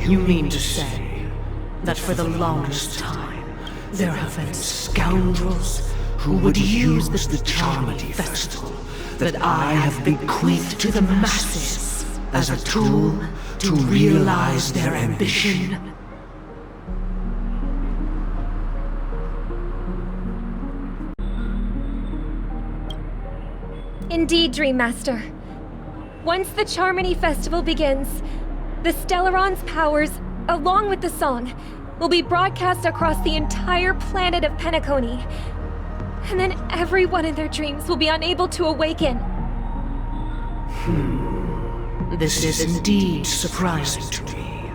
You mean to say that for the longest time, there have been scoundrels who would use the Charmony Festival that I have bequeathed to the masses as a tool to realize their ambition? Indeed, Dream Master. Once the Charmony Festival begins, the Stellaron's powers, along with the song, will be broadcast across the entire planet of Peniconia. And then everyone in their dreams will be unable to awaken. This is indeed surprising to me.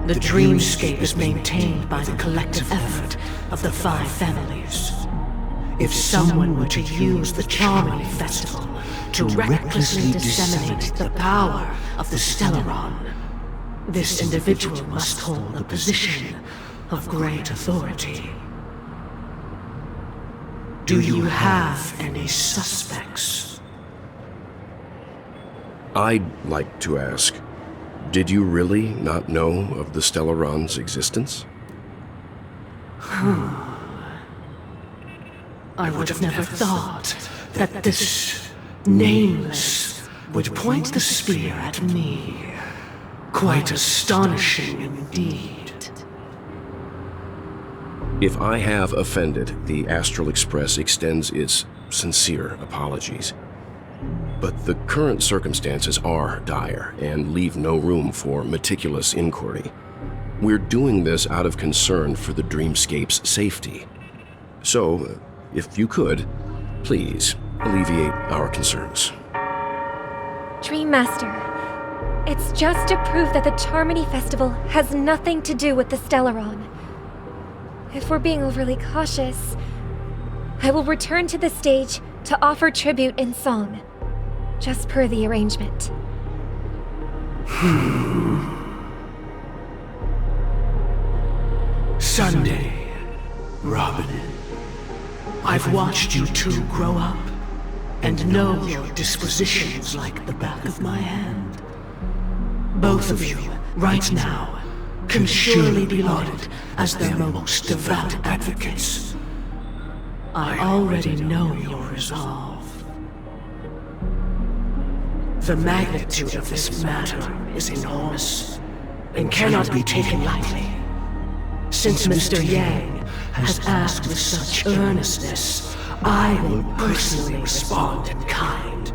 The dreamscape is maintained by the collective effort of the 5 families. If someone were to use the Charmony Festival to recklessly disseminate the power of the Stellaron, this individual must hold a position of great authority. Do you have any suspects? I'd like to ask, did you really not know of the Stellaron's existence? I would have never thought that this nameless would point the spear at me. Quite astonishing indeed. If I have offended, the Astral Express extends its sincere apologies. But the current circumstances are dire and leave no room for meticulous inquiry. We're doing this out of concern for the dreamscape's safety. So, if you could, please alleviate our concerns. Dream Master, it's just to prove that the Charmony Festival has nothing to do with the Stellaron. If we're being overly cautious, I will return to the stage to offer tribute in song, just per the arrangement. Sunday, Robin. I've watched you two grow up, and know your dispositions like the back of my hand. Both of you, right now, can surely be lauded as their most devout advocates. I already know your resolve. The magnitude of this matter is enormous, and cannot be taken lightly. Since Mr. Yang has asked with such earnestness, I will personally respond in kind.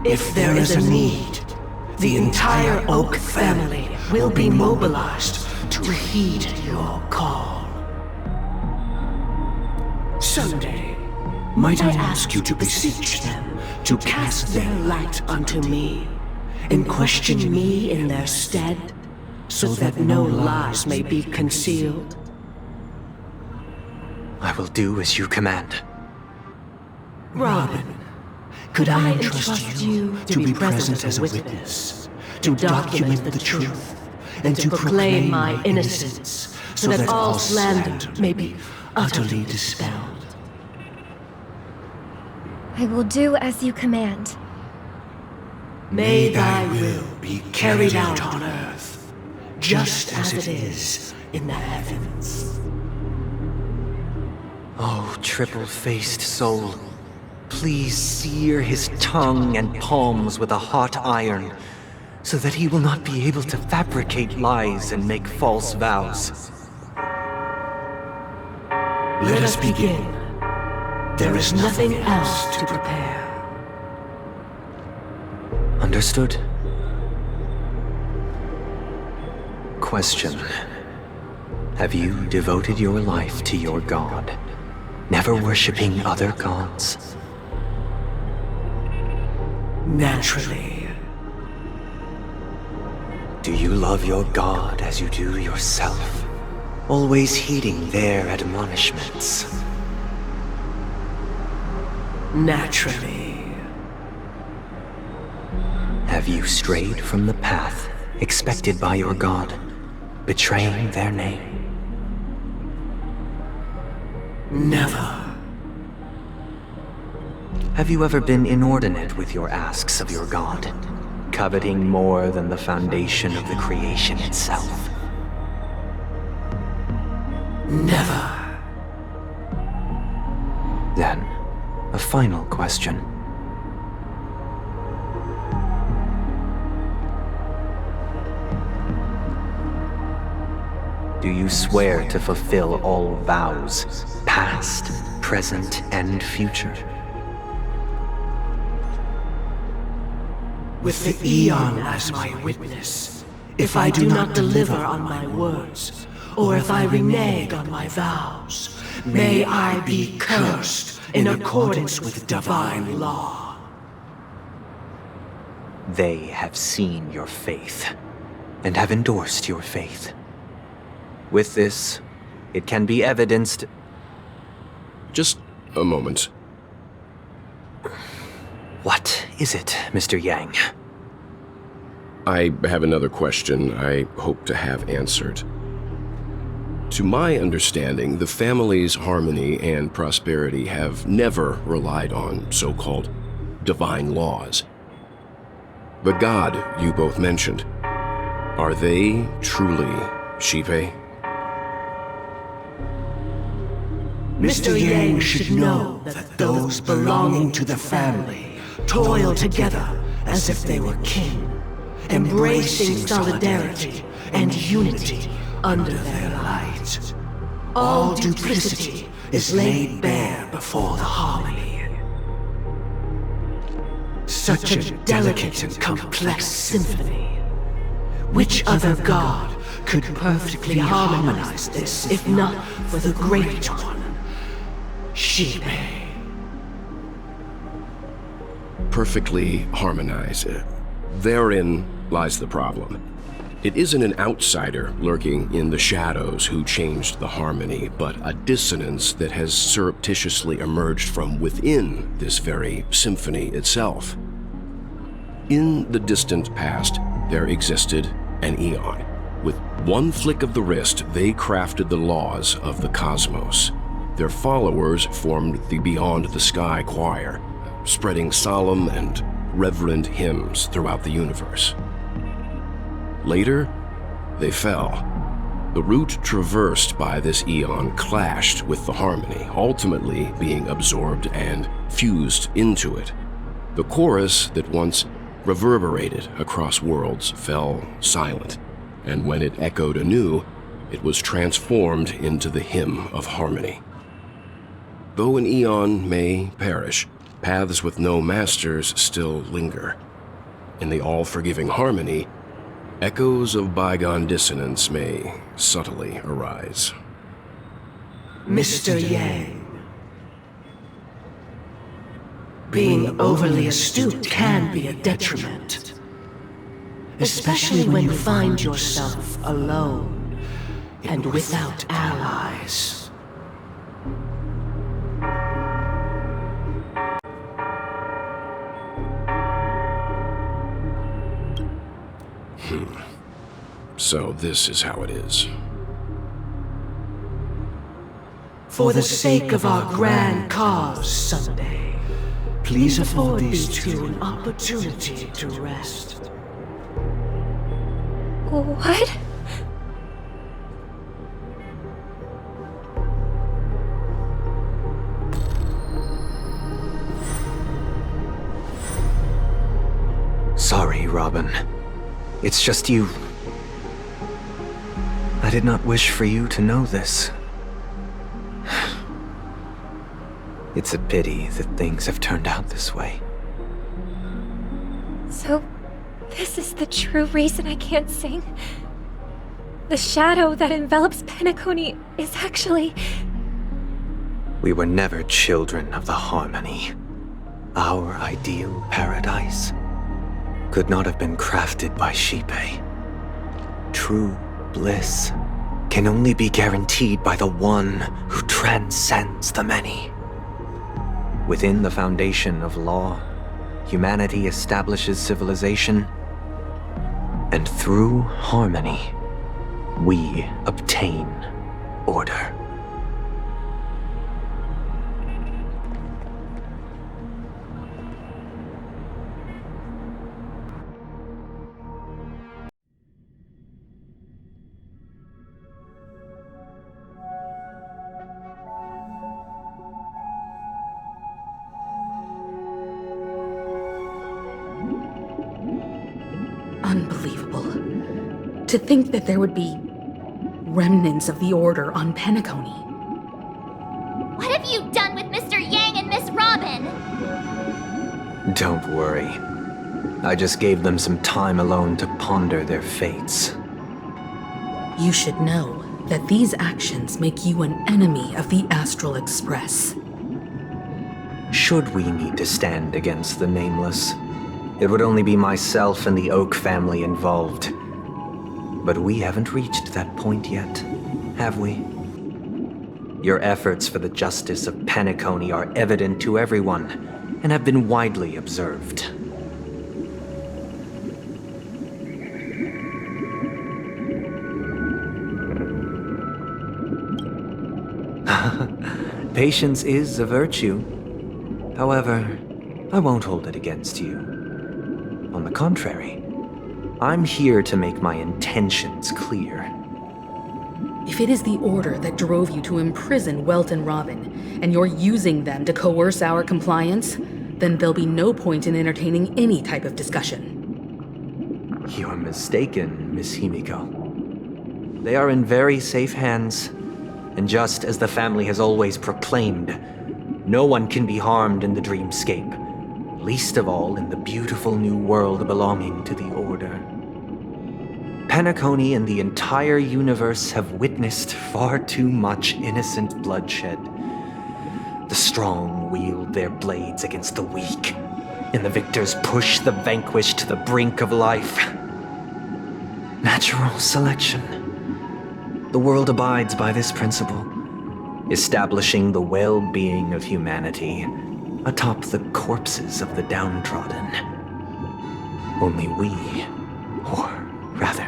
If there is a need, the entire Oak family will be mobilized to heed your call. Sunday, might I ask you to beseech them to cast their light unto me, and question me in their stead, so that no lies may be concealed? I will do as you command. Robin, could I entrust you to be present as a witness, to document the truth, and to proclaim my innocence, so that all slander may be utterly dispelled? I will do as you command. May thy will be carried out on earth, just as it is in the heavens. Oh, triple-faced soul, please sear his tongue and palms with a hot iron, so that he will not be able to fabricate lies and make false vows. Let us begin. There is nothing else to prepare. Understood. Question. Have you devoted your life to your god, never worshipping other gods? Naturally. Do you love your god as you do yourself, always heeding their admonishments? Naturally. Have you strayed from the path expected by your god, betraying their name? Never. Have you ever been inordinate with your asks of your god, coveting more than the foundation of the creation itself? Never. Then, a final question. Do you swear to fulfill all vows, past, present, and future? With the Eon as my witness, if I do not deliver on my words, or if I renege on my vows, may I be cursed in accordance with divine law. They have seen your faith, and have endorsed your faith. With this, it can be evidenced... Just a moment. What is it, Mr. Yang? I have another question I hope to have answered. To my understanding, the family's harmony and prosperity have never relied on so-called divine laws. The god you both mentioned, are they truly Shipe? Mr. Yang should know that those belonging to the family toil together as if they were kin, embracing solidarity and unity under their light. All duplicity is laid bare before the harmony. Such a delicate and complex symphony. Which other god could perfectly harmonize this, if not for the Great One, Shipe? Perfectly harmonize. Therein lies the problem. It isn't an outsider lurking in the shadows who changed the harmony, but a dissonance that has surreptitiously emerged from within this very symphony itself. In the distant past, there existed an Eon. With one flick of the wrist, they crafted the laws of the cosmos. Their followers formed the Beyond the Sky Choir, spreading solemn and reverent hymns throughout the universe. Later, they fell. The route traversed by this Eon clashed with the harmony, ultimately being absorbed and fused into it. The chorus that once reverberated across worlds fell silent, and when it echoed anew, it was transformed into the hymn of harmony. Though an Eon may perish, paths with no masters still linger. In the all-forgiving harmony, echoes of bygone dissonance may subtly arise. Mr. Yang, being overly astute can be a detriment, especially when you find yourself alone and without allies. So this is how it is. For the sake of our grand cause someday, please afford these two an opportunity to rest. What? Sorry, Robin. It's just you. I did not wish for you to know this. It's a pity that things have turned out this way. So, this is the true reason I can't sing? The shadow that envelops Peniconia is actually... We were never children of the harmony. Our ideal paradise could not have been crafted by Shipe. True bliss can only be guaranteed by the one who transcends the many. Within the foundation of law, humanity establishes civilization, and through harmony, we obtain order. Unbelievable. To think that there would be remnants of the Order on Peniconia. What have you done with Mr. Yang and Miss Robin? Don't worry. I just gave them some time alone to ponder their fates. You should know that these actions make you an enemy of the Astral Express. Should we need to stand against the Nameless, it would only be myself and the Oak family involved. But we haven't reached that point yet, have we? Your efforts for the justice of Peniconia are evident to everyone, and have been widely observed. Patience is a virtue. However, I won't hold it against you. On the contrary, I'm here to make my intentions clear. If it is the Order that drove you to imprison Welt and Robin, and you're using them to coerce our compliance, then there'll be no point in entertaining any type of discussion. You're mistaken, Miss Himiko. They are in very safe hands, and just as the family has always proclaimed, no one can be harmed in the dreamscape, least of all in the beautiful new world belonging to the Order. Peniconia and the entire universe have witnessed far too much innocent bloodshed. The strong wield their blades against the weak, and the victors push the vanquished to the brink of life. Natural selection. The world abides by this principle, establishing the well-being of humanity atop the corpses of the downtrodden. Only we, or rather,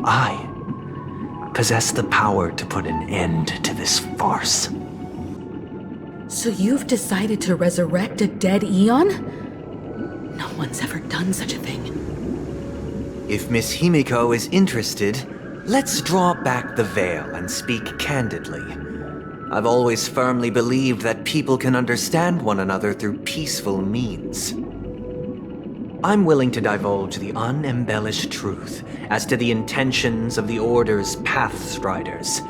I, possess the power to put an end to this farce. So you've decided to resurrect a dead Eon? No one's ever done such a thing. If Miss Himiko is interested, let's draw back the veil and speak candidly. I've always firmly believed that people can understand one another through peaceful means. I'm willing to divulge the unembellished truth as to the intentions of the Order's Pathstriders,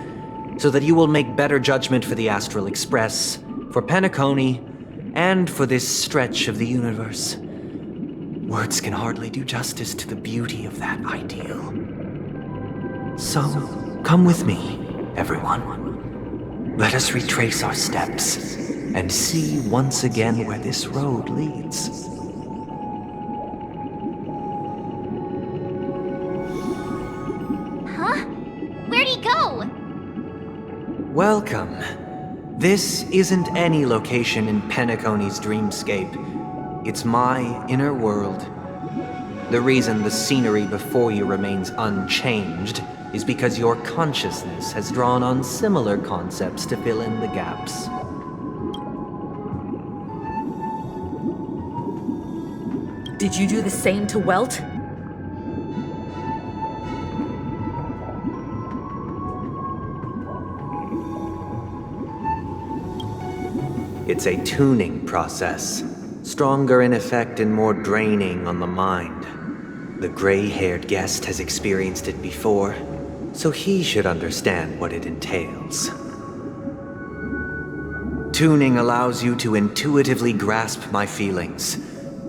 so that you will make better judgment for the Astral Express, for Peniconia, and for this stretch of the universe. Words can hardly do justice to the beauty of that ideal. So, come with me, everyone. Let us retrace our steps and see once again where this road leads. Huh? Where'd he go? Welcome. This isn't any location in Peniconia's dreamscape. It's my inner world. The reason the scenery before you remains unchanged is because your consciousness has drawn on similar concepts to fill in the gaps. Did you do the same to Welt? It's a tuning process, stronger in effect and more draining on the mind. The gray-haired guest has experienced it before, so he should understand what it entails. Tuning allows you to intuitively grasp my feelings,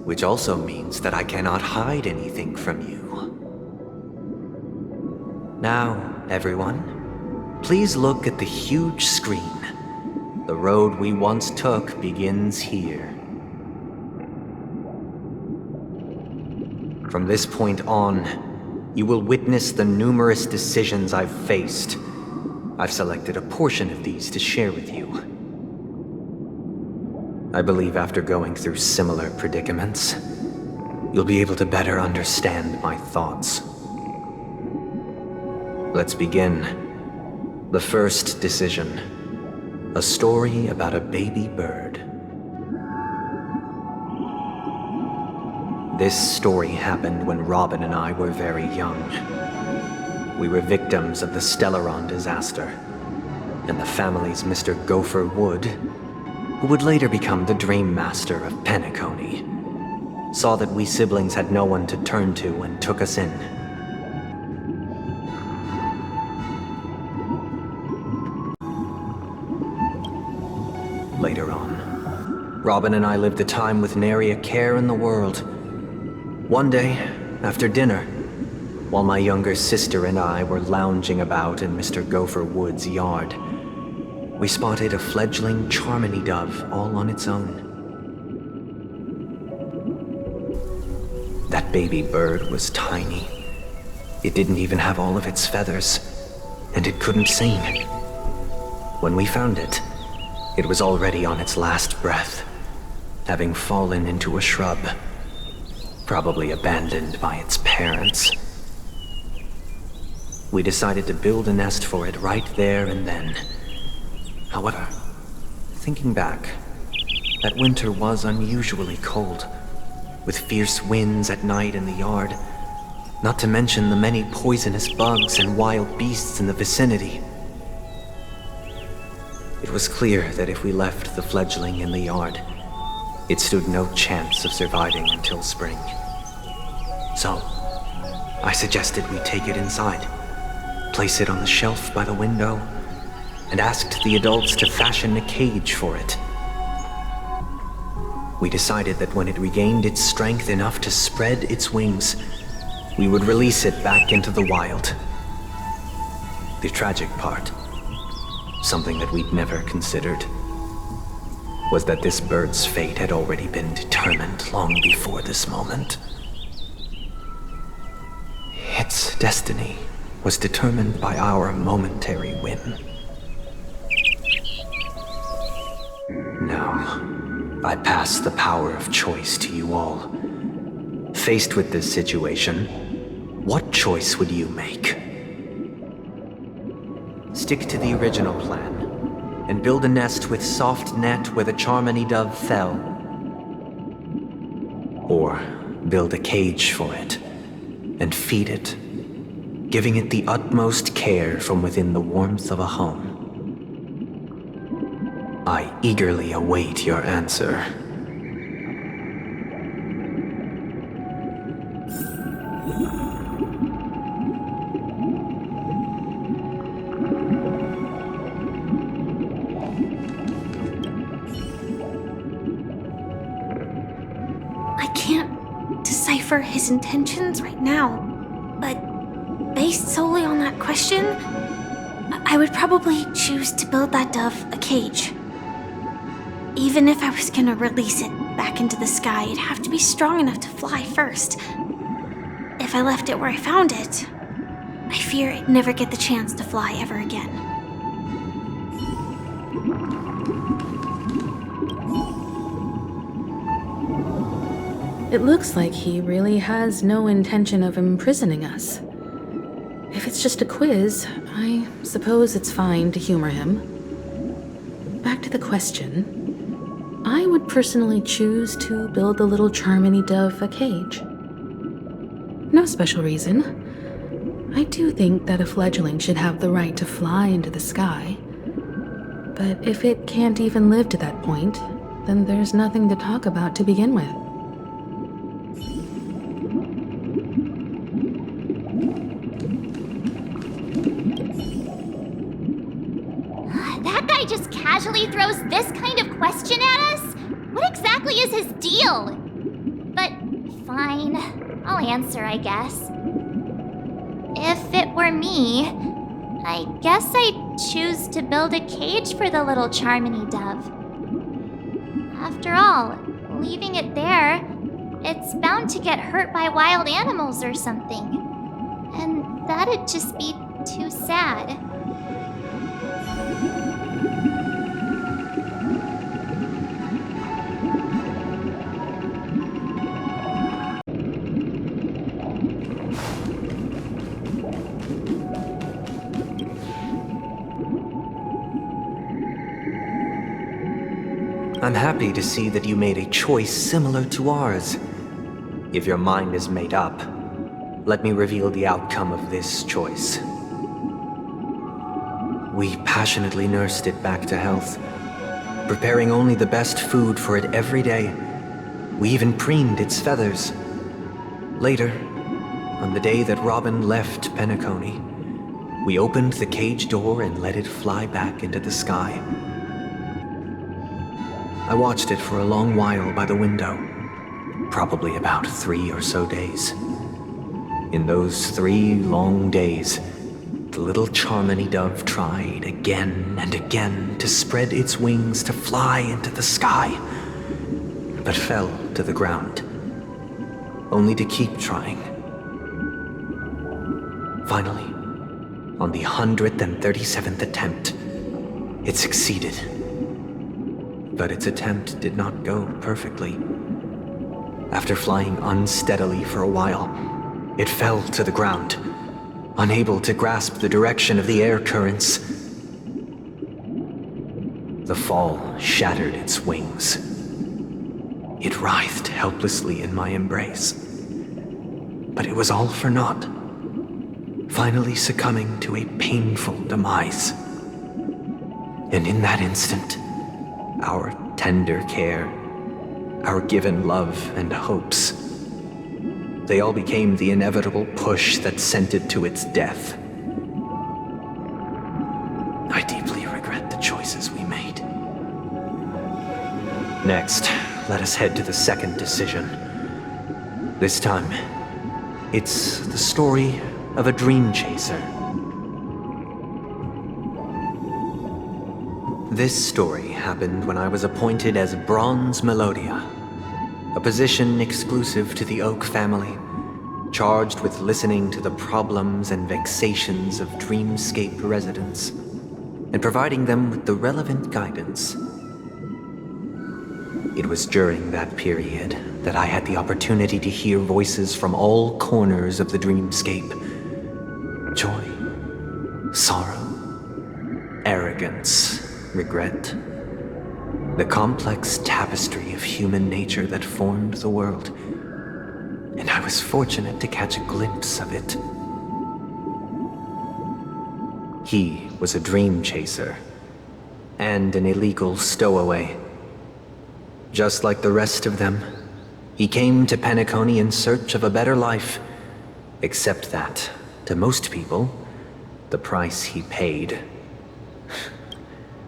which also means that I cannot hide anything from you. Now, everyone, please look at the huge screen. The road we once took begins here. From this point on, you will witness the numerous decisions I've faced. I've selected a portion of these to share with you. I believe after going through similar predicaments, you'll be able to better understand my thoughts. Let's begin. The first decision. A story about a baby bird. This story happened when Robin and I were very young. We were victims of the Stellaron disaster, and the family's Mr. Gopher Wood, who would later become the Dream Master of Peniconia, saw that we siblings had no one to turn to and took us in. Later on, Robin and I lived a time with nary a care in the world. One day, after dinner, while my younger sister and I were lounging about in Mr. Gopher Wood's yard, we spotted a fledgling Charmony dove all on its own. That baby bird was tiny. It didn't even have all of its feathers, and it couldn't sing. When we found it, it was already on its last breath, having fallen into a shrub, probably abandoned by its parents. We decided to build a nest for it right there and then. However, thinking back, that winter was unusually cold, with fierce winds at night in the yard, not to mention the many poisonous bugs and wild beasts in the vicinity. It was clear that if we left the fledgling in the yard, it stood no chance of surviving until spring. So, I suggested we take it inside, place it on the shelf by the window, and asked the adults to fashion a cage for it. We decided that when it regained its strength enough to spread its wings, we would release it back into the wild. The tragic part, something that we'd never considered, was that this bird's fate had already been determined long before this moment. Its destiny was determined by our momentary whim. Now, I pass the power of choice to you all. Faced with this situation, what choice would you make? Stick to the original plan and build a nest with soft net where the Charmony dove fell. Or build a cage for it and feed it, giving it the utmost care from within the warmth of a home. I eagerly await your answer. I can't decipher his intentions right now, but based solely on that question, I would probably choose to build that dove a cage. Even if I was gonna release it back into the sky, it'd have to be strong enough to fly first. If I left it where I found it, I fear it'd never get the chance to fly ever again. It looks like he really has no intention of imprisoning us. If it's just a quiz, I suppose it's fine to humor him. Back to the question. I would personally choose to build the little Charmony dove a cage. No special reason. I do think that a fledgling should have the right to fly into the sky. But if it can't even live to that point, then there's nothing to talk about to begin with. That guy just casually throws this kind of question at us? What exactly is his deal? But fine, I'll answer, I guess. If it were me, I guess I'd choose to build a cage for the little Charmony dove. After all, leaving it there, it's bound to get hurt by wild animals or something. And that'd just be too sad. I'm happy to see that you made a choice similar to ours. If your mind is made up, let me reveal the outcome of this choice. We passionately nursed it back to health, preparing only the best food for it every day, We even preened its feathers. Later, on the day that Robin left Peniconia, we opened the cage door and let it fly back into the sky. I watched it for a long while by the window, probably about 3 or so days. In those 3 long days, the little Charmony dove tried again and again to spread its wings to fly into the sky, but fell to the ground, only to keep trying. Finally, on the 137th attempt, it succeeded. But its attempt did not go perfectly. After flying unsteadily for a while, it fell to the ground, unable to grasp the direction of the air currents. The fall shattered its wings. It writhed helplessly in my embrace. But it was all for naught, finally succumbing to a painful demise. And in that instant, our tender care, our given love and hopes, they all became the inevitable push that sent it to its death. I deeply regret the choices we made. Next, let us head to the second decision. This time, it's the story of a dream chaser. This story happened when I was appointed as Bronze Melodia, a position exclusive to the Oak family, charged with listening to the problems and vexations of dreamscape residents and providing them with the relevant guidance. It was during that period that I had the opportunity to hear voices from all corners of the dreamscape. Joy, sorrow, arrogance, regret. The complex tapestry of human nature that formed the world. And I was fortunate to catch a glimpse of it. He was a dream chaser and an illegal stowaway. Just like the rest of them, he came to Peniconia in search of a better life, except that, to most people, the price he paid,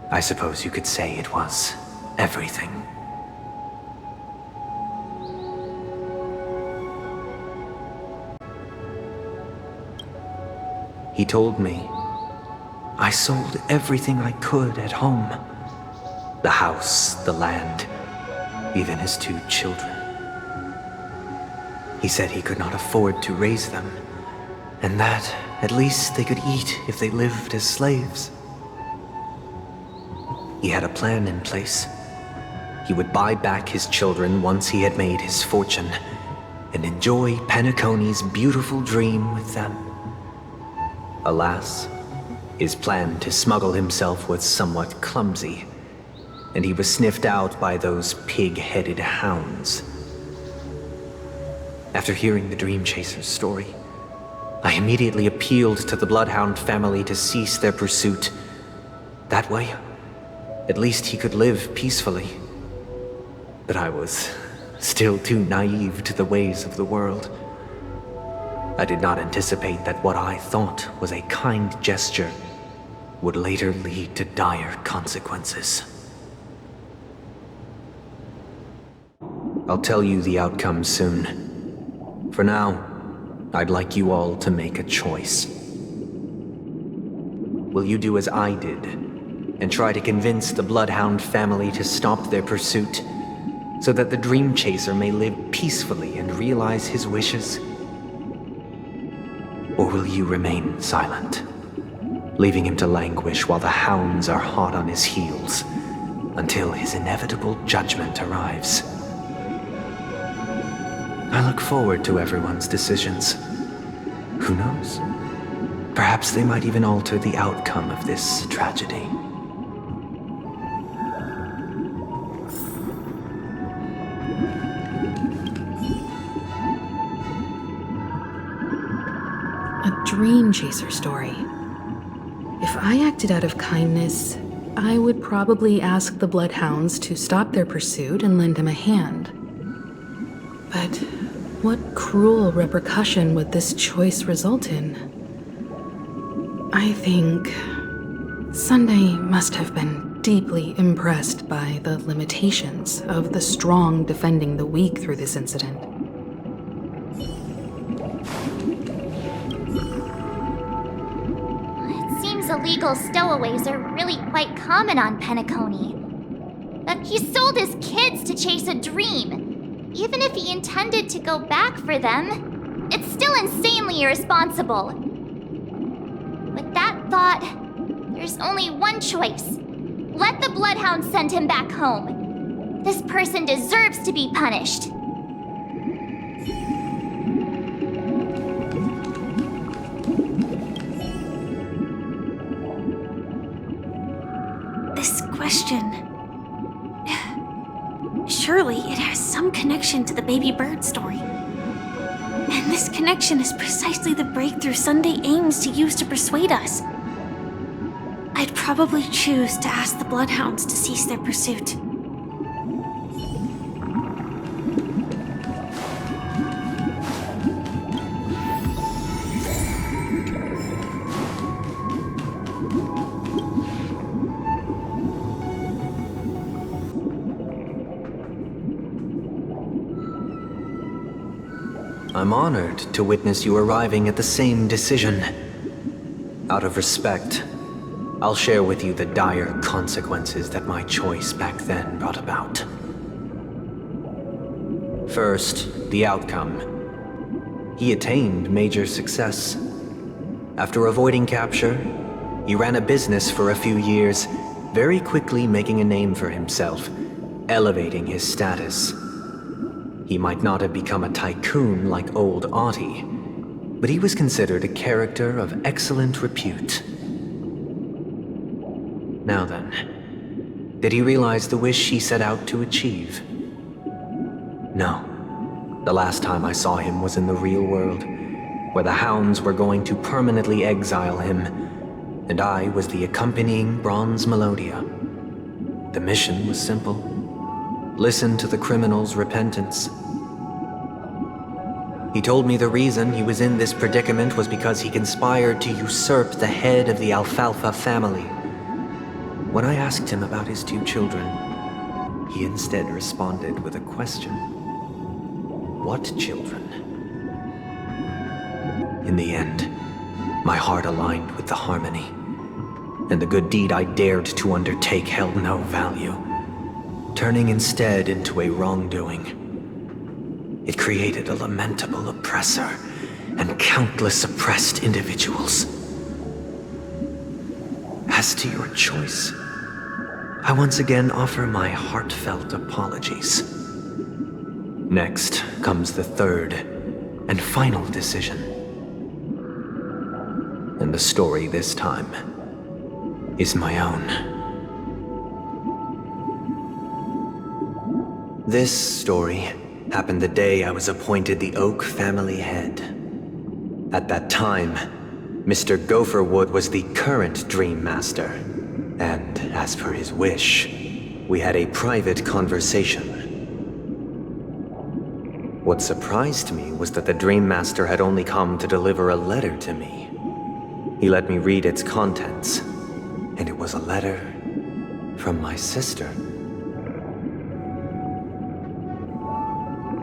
I suppose you could say it was everything. He told me, I sold everything I could at home. The house, the land, even his 2 children. He said he could not afford to raise them, and that at least they could eat if they lived as slaves. He had a plan in place. He would buy back his children once he had made his fortune, and enjoy Penaconia's beautiful dream with them. Alas, his plan to smuggle himself was somewhat clumsy, and he was sniffed out by those pig-headed hounds. After hearing the Dream Chaser's story, I immediately appealed to the Bloodhound family to cease their pursuit. That way, at least he could live peacefully. But I was still too naive to the ways of the world. I did not anticipate that what I thought was a kind gesture would later lead to dire consequences. I'll tell you the outcome soon. For now, I'd like you all to make a choice. Will you do as I did and try to convince the Bloodhound family to stop their pursuit so that the Dream Chaser may live peacefully and realize his wishes? Or will you remain silent, leaving him to languish while the hounds are hot on his heels until his inevitable judgment arrives? I look forward to everyone's decisions. Who knows? Perhaps they might even alter the outcome of this tragedy. A Dream Chaser story. If I acted out of kindness, I would probably ask the Bloodhounds to stop their pursuit and lend him a hand. But what cruel repercussion would this choice result in? I think Sunday must have been deeply impressed by the limitations of the strong defending the weak through this incident. It seems illegal stowaways are really quite common on Peniconia. But he sold his kids to chase a dream. Even if he intended to go back for them, it's still insanely irresponsible. With that thought, there's only one choice. Let the Bloodhound send him back home. This person deserves to be punished. This question... Surely it has some connection to the baby bird story. And this connection is precisely the breakthrough Sunday aims to use to persuade us. I'd probably choose to ask the Bloodhounds to cease their pursuit. I'm honored to witness you arriving at the same decision. Out of respect, I'll share with you the dire consequences that my choice back then brought about. First, the outcome. He attained major success. After avoiding capture, he ran a business for a few years, very quickly making a name for himself, elevating his status. He might not have become a tycoon like old Audie, but he was considered a character of excellent repute. Now then, did he realize the wish he set out to achieve? No. The last time I saw him was in the real world, where the hounds were going to permanently exile him, and I was the accompanying bronze melodia. The mission was simple. Listen to the criminal's repentance. He told me the reason he was in this predicament was because he conspired to usurp the head of the Alfalfa family. When I asked him about his 2 children, he instead responded with a question. What children? In the end, my heart aligned with the harmony, and the good deed I dared to undertake held no value, turning instead into a wrongdoing. It created a lamentable oppressor and countless oppressed individuals. As to your choice, I once again offer my heartfelt apologies. Next comes the third and final decision. And the story this time is my own. This story happened the day I was appointed the Oak family head. At that time, Mr. Gopherwood was the current Dream Master, and as per his wish, we had a private conversation. What surprised me was that the Dream Master had only come to deliver a letter to me. He let me read its contents, and it was a letter from my sister.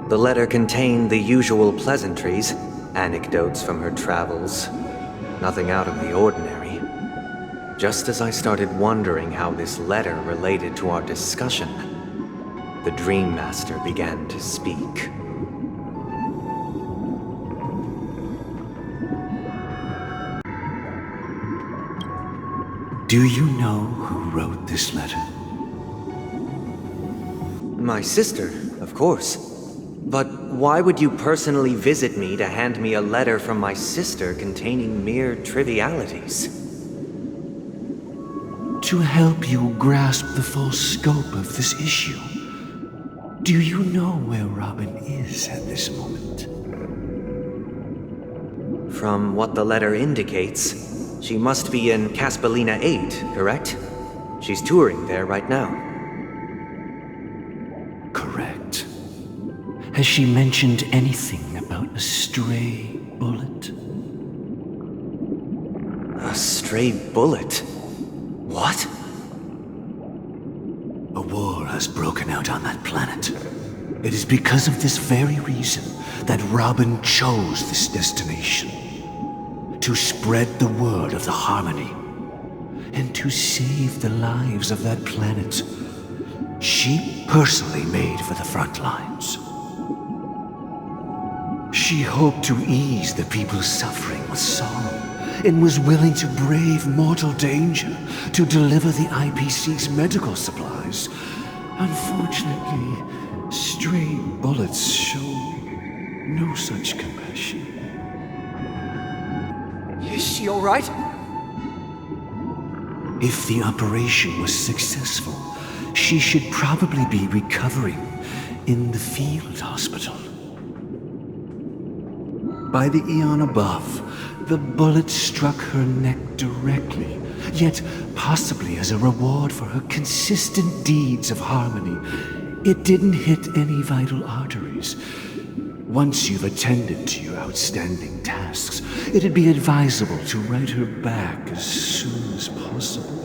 The letter contained the usual pleasantries, anecdotes from her travels, nothing out of the ordinary. Just as I started wondering how this letter related to our discussion, the Dream Master began to speak. Do you know who wrote this letter? My sister, of course. But why would you personally visit me to hand me a letter from my sister containing mere trivialities? To help you grasp the full scope of this issue. Do you know where Robin is at this moment? From what the letter indicates, she must be in Caspelina 8, correct? She's touring there right now. Correct. Has she mentioned anything about a stray bullet? A stray bullet? What? A war has broken out on that planet. It is because of this very reason that Robin chose this destination. To spread the word of the Harmony. And to save the lives of that planet. She personally made for the front lines. She hoped to ease the people's suffering with song, and was willing to brave mortal danger to deliver the IPC's medical supplies. Unfortunately, stray bullets show no such compassion. Is she all right? If the operation was successful, she should probably be recovering in the field hospital. By the eon above, the bullet struck her neck directly, yet possibly as a reward for her consistent deeds of harmony, it didn't hit any vital arteries. Once you've attended to your outstanding tasks, it'd be advisable to write her back as soon as possible.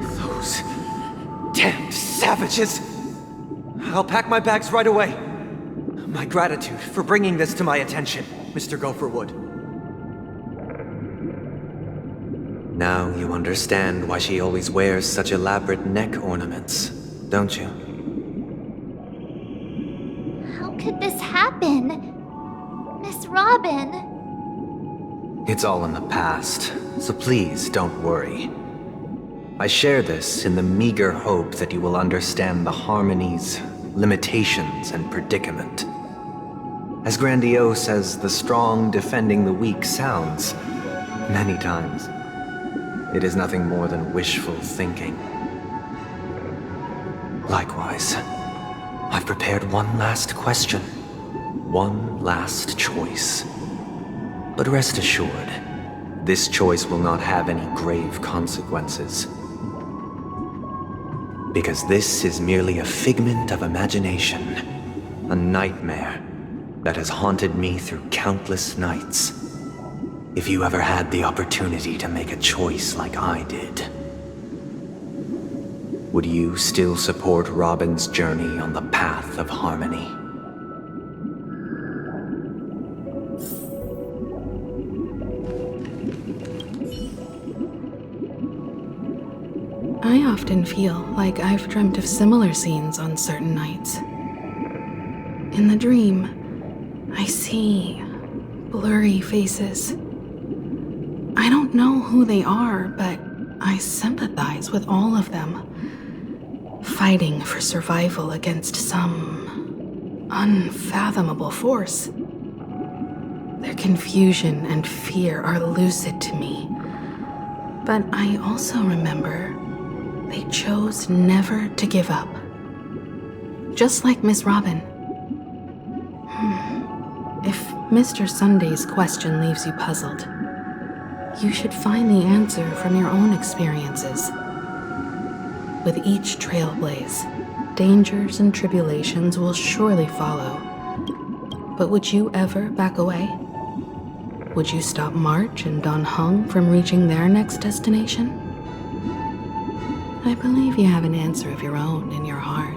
Those damned savages! I'll pack my bags right away. My gratitude for bringing this to my attention, Mr. Gopherwood. Now you understand why she always wears such elaborate neck ornaments, don't you? How could this happen? Miss Robin. It's all in the past, so please don't worry. I share this in the meager hope that you will understand the Harmony's limitations and predicament. As grandiose as the strong defending the weak sounds, many times, it is nothing more than wishful thinking. Likewise, I've prepared one last question, one last choice. But rest assured, this choice will not have any grave consequences. Because this is merely a figment of imagination, a nightmare that has haunted me through countless nights. If you ever had the opportunity to make a choice like I did, would you still support Robin's journey on the path of harmony? I often feel like I've dreamt of similar scenes on certain nights. In the dream, I see blurry faces. I don't know who they are, but I sympathize with all of them, fighting for survival against some unfathomable force. Their confusion and fear are lucid to me, but I also remember they chose never to give up. Just like Miss Robin. If Mr. Sunday's question leaves you puzzled, you should find the answer from your own experiences. With each trailblaze, dangers and tribulations will surely follow. But would you ever back away? Would you stop March and Don Hung from reaching their next destination? I believe you have an answer of your own in your heart.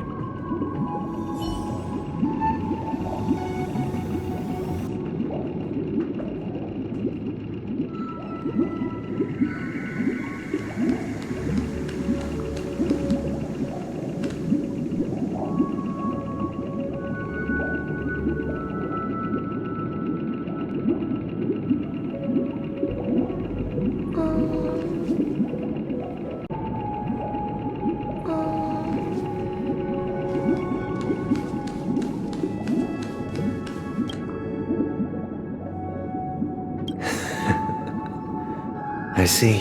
I see.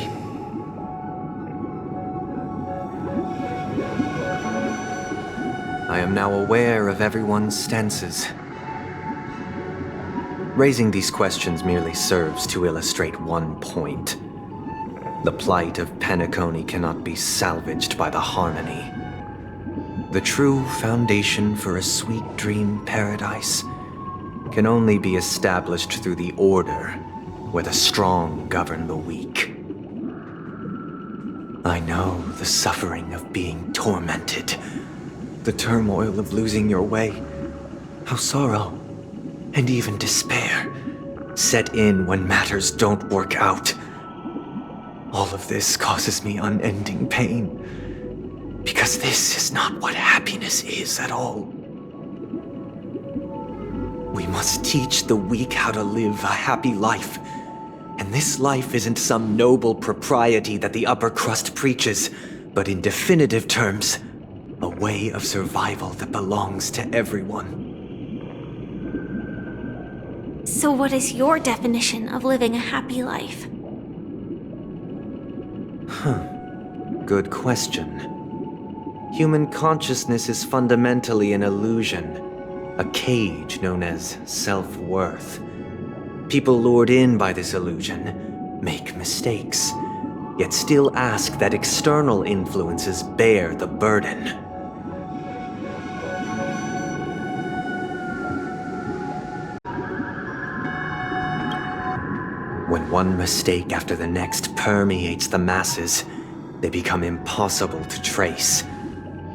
I am now aware of everyone's stances. Raising these questions merely serves to illustrate one point. The plight of Peniconia cannot be salvaged by the Harmony. The true foundation for a sweet dream paradise can only be established through the order where the strong govern the weak. I know the suffering of being tormented, the turmoil of losing your way, how sorrow and even despair set in when matters don't work out. All of this causes me unending pain, because this is not what happiness is at all. We must teach the weak how to live a happy life. And this life isn't some noble propriety that the upper crust preaches, but in definitive terms, a way of survival that belongs to everyone. So what is your definition of living a happy life? Good question. Human consciousness is fundamentally an illusion, a cage known as self-worth. People lured in by this illusion make mistakes, yet still ask that external influences bear the burden. When one mistake after the next permeates the masses, they become impossible to trace.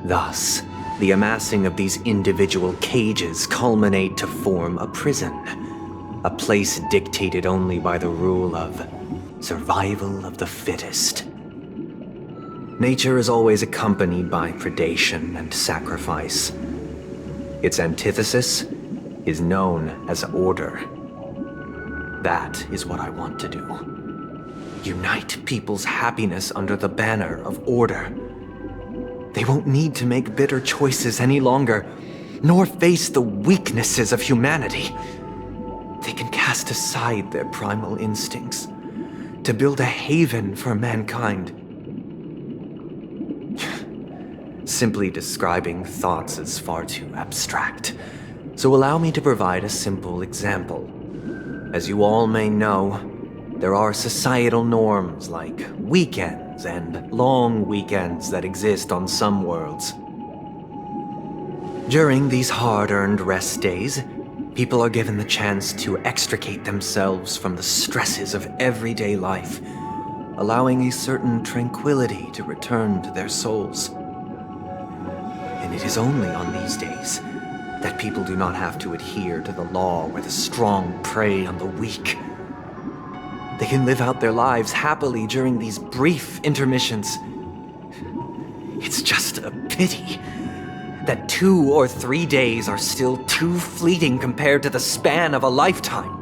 Thus, the amassing of these individual cages culminate to form a prison. A place dictated only by the rule of survival of the fittest. Nature is always accompanied by predation and sacrifice. Its antithesis is known as order. That is what I want to do. Unite people's happiness under the banner of order. They won't need to make bitter choices any longer, nor face the weaknesses of humanity. They can cast aside their primal instincts to build a haven for mankind. Simply describing thoughts is far too abstract, so allow me to provide a simple example. As you all may know, there are societal norms like weekends and long weekends that exist on some worlds. During these hard-earned rest days, people are given the chance to extricate themselves from the stresses of everyday life, allowing a certain tranquility to return to their souls. And it is only on these days that people do not have to adhere to the law where the strong prey on the weak. They can live out their lives happily during these brief intermissions. It's just a pity that 2 or 3 days are still too fleeting compared to the span of a lifetime.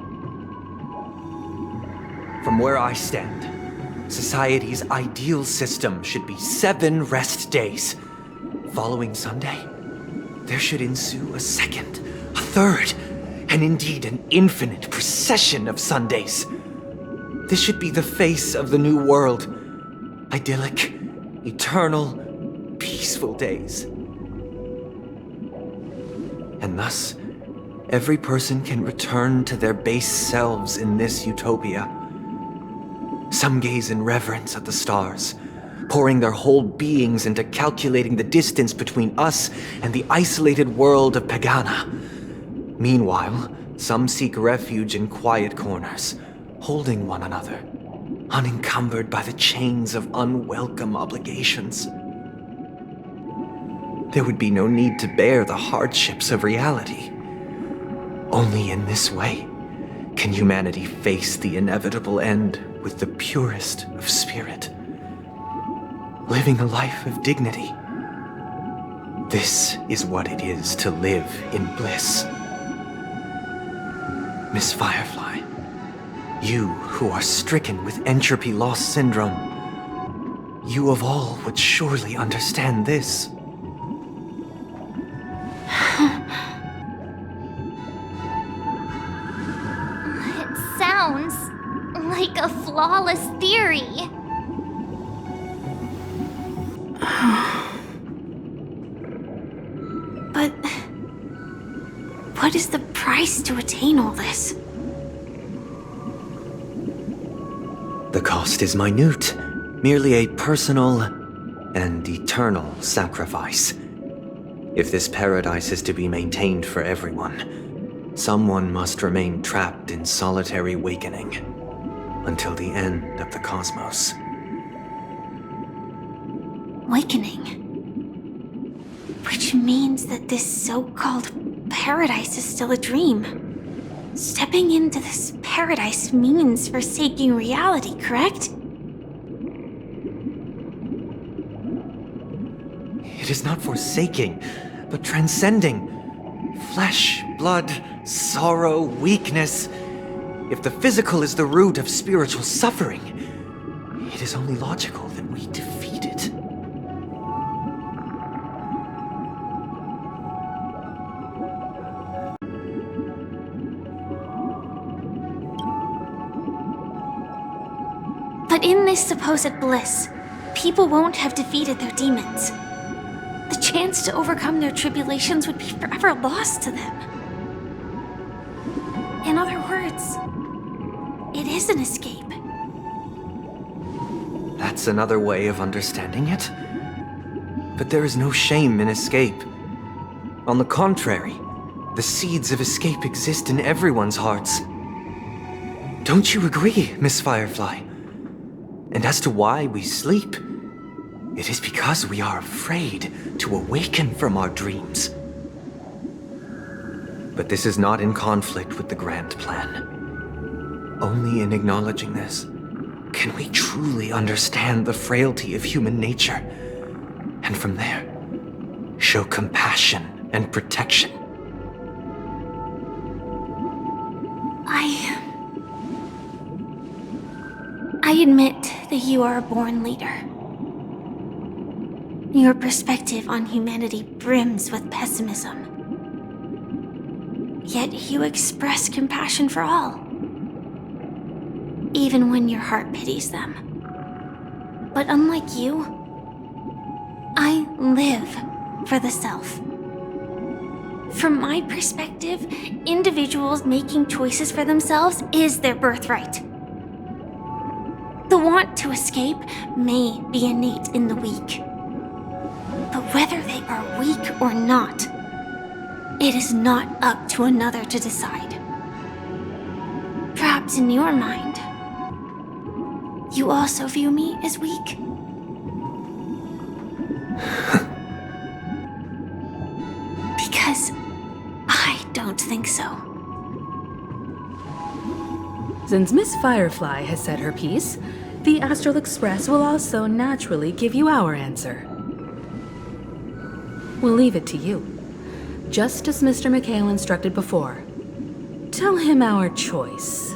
From where I stand, society's ideal system should be 7 rest days. Following Sunday, there should ensue a second, a third, and indeed an infinite procession of Sundays. This should be the face of the new world. Idyllic, eternal, peaceful days. And thus, every person can return to their base selves in this utopia. Some gaze in reverence at the stars, pouring their whole beings into calculating the distance between us and the isolated world of Pagana. Meanwhile, some seek refuge in quiet corners, holding one another, unencumbered by the chains of unwelcome obligations. There would be no need to bear the hardships of reality. Only in this way can humanity face the inevitable end with the purest of spirit, living a life of dignity. This is what it is to live in bliss. Miss Firefly, you who are stricken with entropy loss syndrome, you of all would surely understand this. It sounds like a flawless theory. But what is the price to attain all this? The cost is minute, merely a personal and eternal sacrifice. If this paradise is to be maintained for everyone, someone must remain trapped in solitary awakening until the end of the cosmos. Awakening. Which means that this so-called paradise is still a dream. Stepping into this paradise means forsaking reality, correct? It is not forsaking, but transcending. Flesh, blood, sorrow, weakness. If the physical is the root of spiritual suffering, it is only logical that we defeat it. But in this supposed bliss, people won't have defeated their demons. The chance to overcome their tribulations would be forever lost to them. In other words, it is an escape. That's another way of understanding it. But there is no shame in escape. On the contrary, the seeds of escape exist in everyone's hearts. Don't you agree, Miss Firefly? And as to why we sleep, it is because we are afraid to awaken from our dreams. But this is not in conflict with the grand plan. Only in acknowledging this can we truly understand the frailty of human nature, and from there, show compassion and protection. I admit that you are a born leader. Your perspective on humanity brims with pessimism. Yet you express compassion for all, even when your heart pities them. But unlike you, I live for the self. From my perspective, individuals making choices for themselves is their birthright. The want to escape may be innate in the weak. But whether they are weak or not, it is not up to another to decide. Perhaps in your mind, you also view me as weak? Because I don't think so. Since Miss Firefly has said her piece, the Astral Express will also naturally give you our answer. We'll leave it to you. Just as Mr. McHale instructed before. Tell him our choice.